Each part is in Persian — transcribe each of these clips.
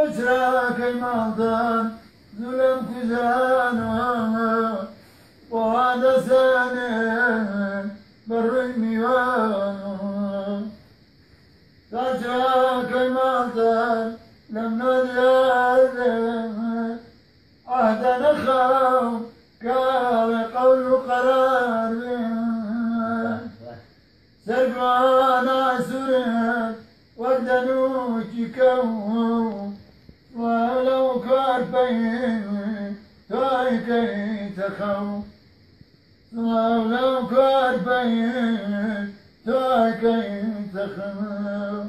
واشراك المعطان ظلم كزانا وهذا سنة بر الميوان واشراك المعطان لم نذهب عهدا خاو كان قول قرار سرقانا سرق وردنوك كون ولو كربين تايكي تخو ولو كربين تايكي تخو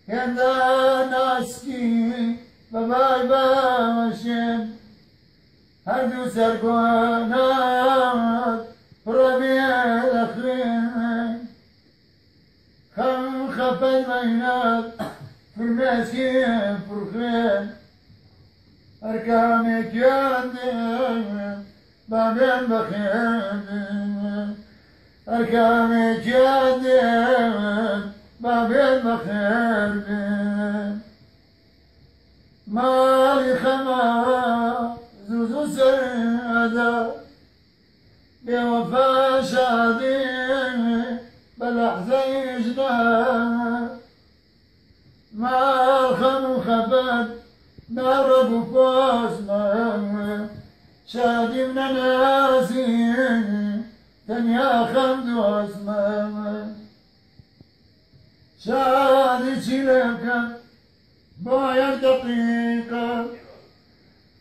كذا ناسكي باباي باشن هردو سرقانا ربيع الأخرين خم خفي مينات فرماسكين فرخين أركامك ياندين بابين بخير أركامك ياندين بابين بخير مالي خما زوزو سعادة بوفا شادي بالأحزان جنان ما خم خفت نار بفاس ما شادي من ناسي تنيا خمد واسمام شادي شلكا باير دقيقة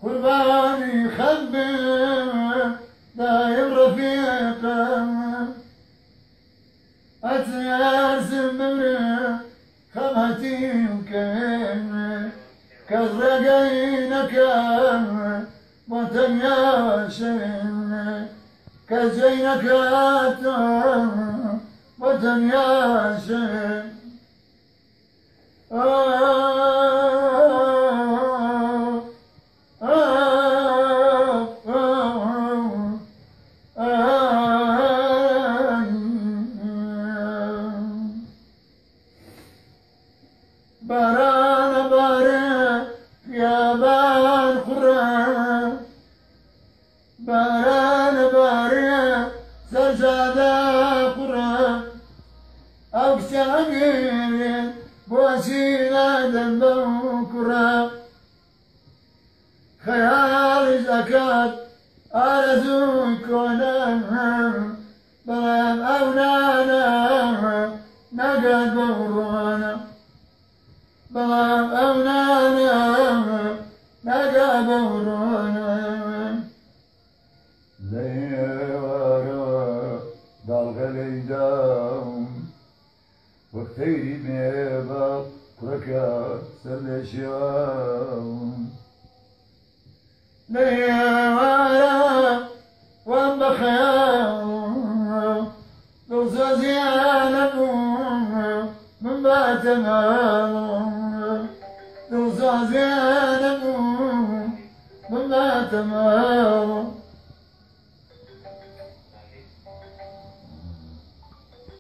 قرباني خبر دايم رفيقة أتياس من خمتي وكان كالرقينك وتنياشن كزينك وتنياشن باران باران يا بان قران باران باران سجادة قران أكسانين بوسيلة دنبو قران خيال زكاة أرزو كونان بلان أونانا نقد بورانا بلان أونانا نقد بورانا ليوارا دالغلي داوم وقتيري ميبا بركا سلشاوم ليوارا وانبخياوم دوزازي عالموم من باتماوم دوزازي عالموم من باتماوم